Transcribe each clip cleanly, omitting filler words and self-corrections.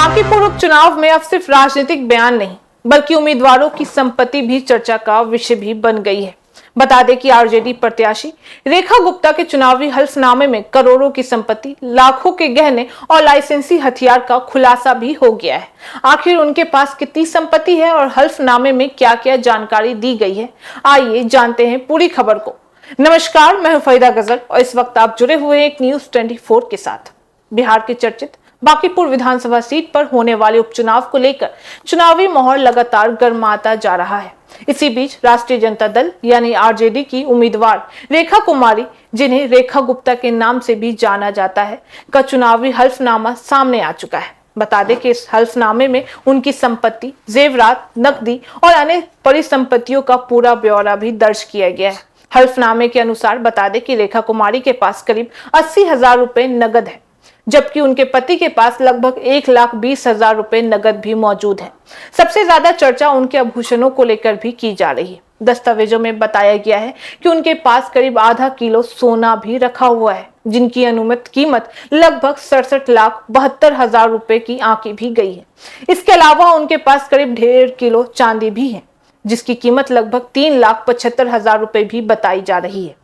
बांकीपुर उपचुनाव में अब सिर्फ राजनीतिक बयान नहीं बल्कि उम्मीदवारों की संपत्ति भी चर्चा का विषय भी बन गई है। बता दें कि आरजेडी प्रत्याशी रेखा गुप्ता के चुनावी हल्फनामे में करोड़ों की संपत्ति, लाखों के गहने और लाइसेंसी हथियार का खुलासा भी हो गया है। आखिर उनके पास कितनी संपत्ति है और हल्फनामे में क्या क्या जानकारी दी गई है, आइए जानते हैं पूरी खबर को। नमस्कार, मैं हूं फरीदा गजल और इस वक्त आप जुड़े हुए हैं एक न्यूज 24 के साथ। बिहार के चर्चित बांकीपुर विधानसभा सीट पर होने वाले उपचुनाव को लेकर चुनावी माहौल लगातार गर्माता जा रहा है। इसी बीच राष्ट्रीय जनता दल यानी आरजेडी की उम्मीदवार रेखा कुमारी, जिन्हें रेखा गुप्ता के नाम से भी जाना जाता है, का चुनावी हल्फनामा सामने आ चुका है। बता दें कि इस हल्फनामे में उनकी संपत्ति, जेवरात, नकदी और अन्य परिसंपत्तियों का पूरा ब्यौरा भी दर्ज किया गया है। हल्फनामे के अनुसार बता दें कि रेखा कुमारी के पास करीब 80,000 रुपए नगद है, जबकि उनके पति के पास लगभग 1,20,000 रुपए नगद भी मौजूद है। सबसे ज्यादा चर्चा उनके आभूषणों को लेकर भी की जा रही है। दस्तावेजों में बताया गया है कि उनके पास करीब आधा किलो सोना भी रखा हुआ है, जिनकी अनुमानित कीमत लगभग 67,72,000 रुपए की आंकी भी गई है। इसके अलावा उनके पास करीब 1.5 किलो चांदी भी है, जिसकी कीमत लगभग 3,75,000 रुपए भी बताई जा रही है।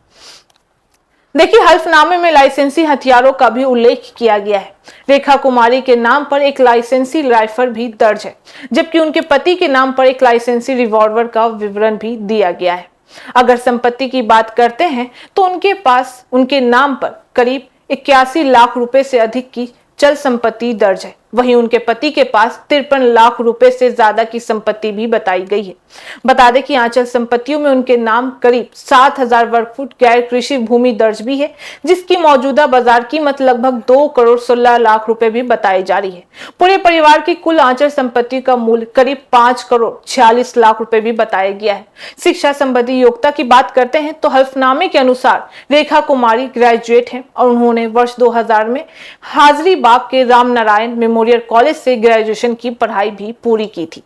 देखिए, हल्फनामे में लाइसेंसी हथियारों का भी उल्लेख किया गया है। रेखा कुमारी के नाम पर एक लाइसेंसी राइफल भी दर्ज है, जबकि उनके पति के नाम पर एक लाइसेंसी रिवॉल्वर का विवरण भी दिया गया है। अगर संपत्ति की बात करते हैं तो उनके पास उनके नाम पर करीब 81 लाख रुपए से अधिक की चल संपत्ति दर्ज है। वहीं उनके पति के पास 53 लाख रुपए से ज्यादा की संपत्ति भी बताई गई है। बता दें कि आंचल संपत्तियों में उनके नाम करीब 7,000 वर्ग फुट गैर कृषि भूमि दर्ज भी है, जिसकी मौजूदा बाजार कीमत लगभग 2 करोड़ 16 लाख रुपए भी बताई जा रही है। पूरे परिवार की कुल आंचल संपत्ति का मूल्य करीब 5 करोड़ 46 लाख रुपए भी बताया गया है। शिक्षा संबंधी योग्यता की बात करते हैं तो हल्फनामे के अनुसार रेखा कुमारी ग्रेजुएट है और उन्होंने वर्ष 2000 में हाजरीबाग के रामनारायण मेमोरियल कॉलेज से ग्रेजुएशन की पढ़ाई भी पूरी की थी।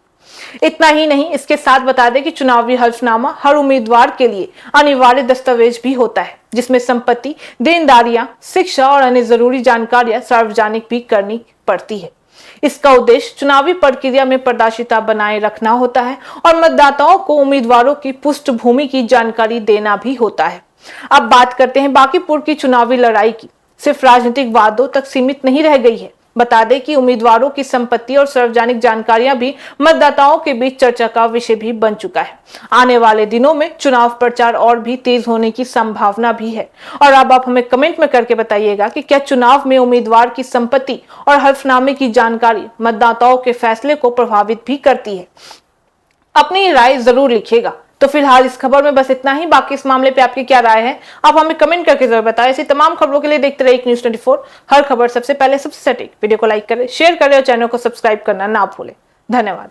इतना ही नहीं, इसके साथ बता दें कि चुनावी हल्फनामा हर उम्मीदवार के लिए अनिवार्य दस्तावेज भी होता है, जिसमें संपत्ति, देनदारियां, शिक्षा और अन्य जरूरी जानकारियां सार्वजनिक भी करनी पड़ती है। इसका उद्देश्य चुनावी प्रक्रिया में पारदर्शिता बनाए रखना होता है और मतदाताओं को उम्मीदवारों की पृष्ठभूमि की जानकारी देना भी होता है। अब बात करते हैं बांकीपुर की चुनावी लड़ाई की। सिर्फ राजनीतिक वादों तक सीमित नहीं रह गई है। बता दें कि उम्मीदवारों की संपत्ति और सार्वजनिक जानकारियां भी मतदाताओं के बीच चर्चा का विषय भी बन चुका है। आने वाले दिनों में चुनाव प्रचार और भी तेज होने की संभावना भी है। और अब आप हमें कमेंट में करके बताइएगा कि क्या चुनाव में उम्मीदवार की संपत्ति और हल्फनामे की जानकारी मतदाताओं के फैसले को प्रभावित भी करती है। अपनी राय जरूर लिखिएगा। तो फिलहाल इस खबर में बस इतना ही। बाकी इस मामले पे आपकी क्या राय है, आप हमें कमेंट करके जरूर बताएं। ऐसी तमाम खबरों के लिए देखते रहिए न्यूज 24, हर खबर सबसे पहले सबसे सटीक। वीडियो को लाइक करें, शेयर करें और चैनल को सब्सक्राइब करना ना भूलें। धन्यवाद।